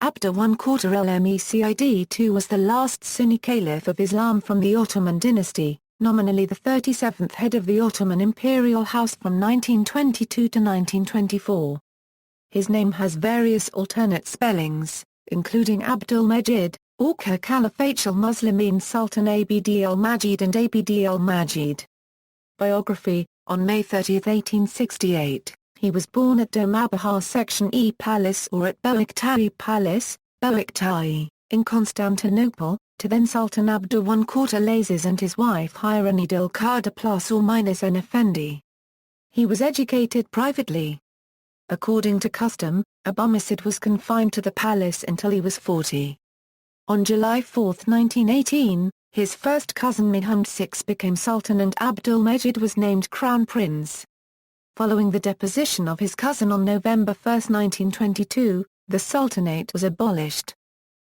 Abdülmecid II was the last Sunni Caliph of Islam from the Ottoman Dynasty, nominally the 37th head of the Ottoman Imperial House from 1922 to 1924. His name has various alternate spellings, including Abdülmecid, Aakhir Khalifatul Muslimeen Sultan Abd-ul-Madjeed and Abd-ul-Madjeed. Biography. On May 30, 1868, he was born at Dolmabahar Section E Palace or at Boğazköy Palace, Boğazköy, in Constantinople, to then Sultan Abdülmecid and his wife Halife İkinci Efendi. He was educated privately. According to custom, Abdülmecid was confined to the palace until he was 40. On July 4, 1918, his first cousin Muhammad VI became Sultan and Abdülmecid was named Crown Prince. Following the deposition of his cousin on November 1, 1922, the Sultanate was abolished.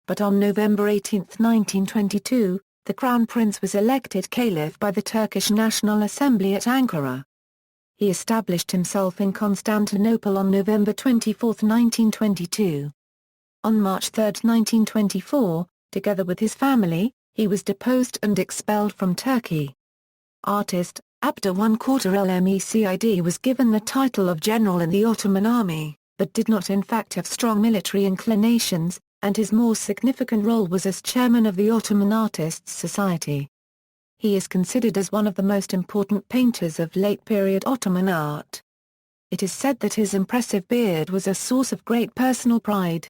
But on November 18, 1922, the Crown Prince was elected Caliph by the Turkish National Assembly at Ankara. He established himself in Constantinople on November 24, 1922. On March 3, 1924, together with his family, he was deposed and expelled from Turkey. Artist, Abdülmecid was given the title of general in the Ottoman army, but did not in fact have strong military inclinations, and his more significant role was as chairman of the Ottoman Artists' Society. He is considered as one of the most important painters of late-period Ottoman art. It is said that his impressive beard was a source of great personal pride.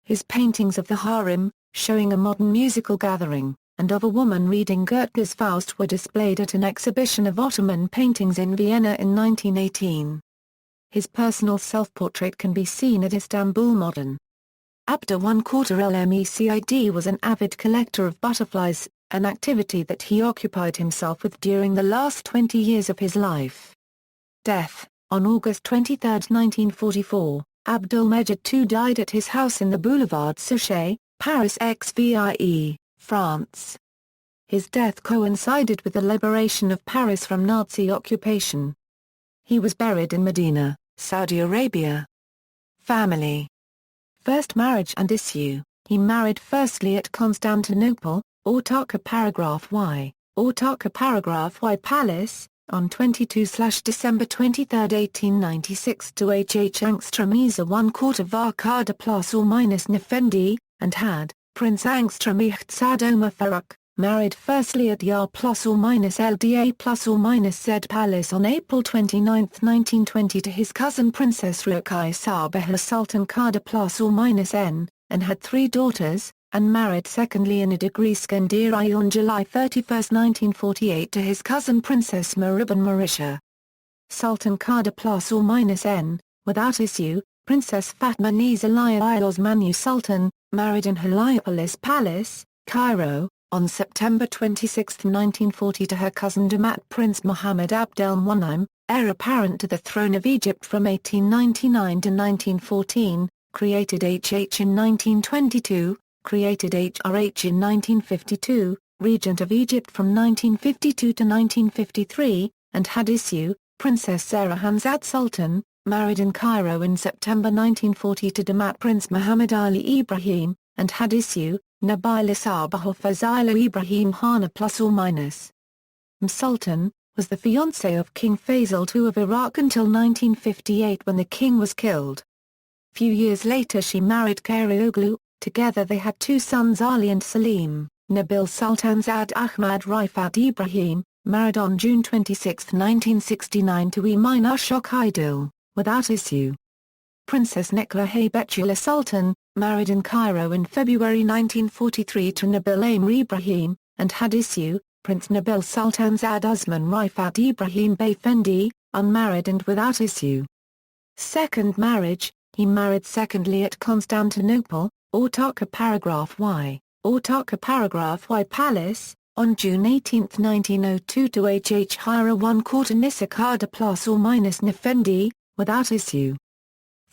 His paintings of the harem, showing a modern musical gathering, and of a woman reading Goethe's Faust were displayed at an exhibition of Ottoman paintings in Vienna in 1918. His personal self-portrait can be seen at Istanbul Modern. Abdülmecid was an avid collector of butterflies, an activity that he occupied himself with during the last 20 years of his life. Death. On August 23, 1944, Abdülmecid II died at his house in the Boulevard Suchet, Paris XVIE, France. His death coincided with the liberation of Paris from Nazi occupation. He was buried in Medina, Saudi Arabia. Family. First marriage and issue. He married firstly at Constantinople, Ortaköy paragraph Y, Ortaköy paragraph Y Palace, on 22/December 23, 1896 to H.H. Angstremiza 1/4 Varkada ± Nefendi, and had, Prince Angstremicht Sadoma Faruk, married firstly at Yar ± LDA ± Z Palace on April 29, 1920 to his cousin Princess Ruqayya Sabaha Sultan Kada ± N, and had 3 daughters, and married secondly in a degree Skandiri on July 31, 1948 to his cousin Princess Mariban Marisha. Sultan Kada ± N, without issue, Princess Fatma Nizaliya Osmanu Sultan, married in Heliopolis Palace, Cairo, on September 26, 1940 to her cousin Damat Prince Muhammad Abdel-Munim, heir apparent to the throne of Egypt from 1899 to 1914, created HH in 1922, created HRH in 1952, regent of Egypt from 1952 to 1953, and had issue, Princess Sarah Hamzat Sultan, married in Cairo in September 1940 to Damat Prince Muhammad Ali Ibrahim, and had issue, Nabila Sabaha Fazila Ibrahim Hana ±. Sultan, was the fiancée of King Faisal II of Iraq until 1958 when the king was killed. Few years later she married Karaoglu, together they had 2 sons Ali and Salim. Nabil Sultanzad Ahmad Rifat Ibrahim, married on June 26, 1969 to Emine Ashok Idil, without issue. Princess Nekla Haybetullah Sultan, married in Cairo in February 1943 to Nabil Amr Ibrahim, and had issue, Prince Nabil Sultanzad Usman Rifat Ibrahim Bayfendi, unmarried and without issue. Second marriage, he married secondly at Constantinople, Ortaköy paragraph Y, Ortaköy paragraph Y Palace, on June 18, 1902 to H.H. Hira 1/4 Nisa Kada ± Nefendi, without issue.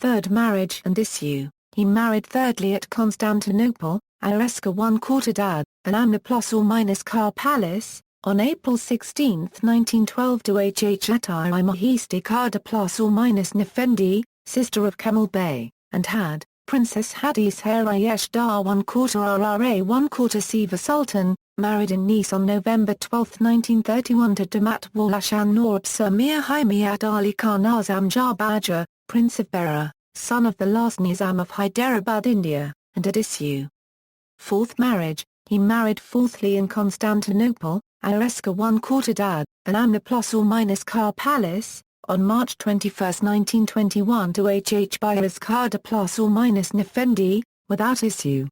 Third marriage and issue, he married thirdly at Constantinople, Areska 1/4 Dad, an Amna ± Car Palace, on April 16, 1912 to H.H. Attai Mahisti Kada ± Nefendi, sister of Kemal Bey, and had, Princess Hadis Harayesh Dar 1/4 Rra 1/4 Siva Sultan, married in Nice on November 12, 1931 to Damat Walashan Norab Sir Mir Himiat Ali Khan Azam Jar Baja, Prince of Berar, son of the last Nizam of Hyderabad, India, and Adisu. Fourth marriage, he married fourthly in Constantinople, Ireska 1/4 Dad, an Amna ± Car Palace, on March 21, 1921 to Hh Bayaz Khada ± Nefendi, without issue.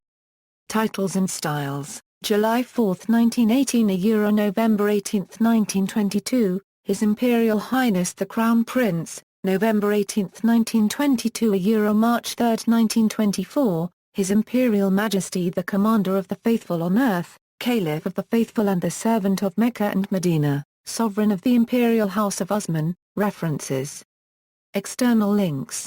Titles and styles, July 4, 1918 a November 18, 1922, His Imperial Highness the Crown Prince, November 18, 1922 a March 3, 1924, His Imperial Majesty the Commander of the Faithful on Earth, Caliph of the Faithful and the Servant of Mecca and Medina, Sovereign of the Imperial House of Osman. References. External links.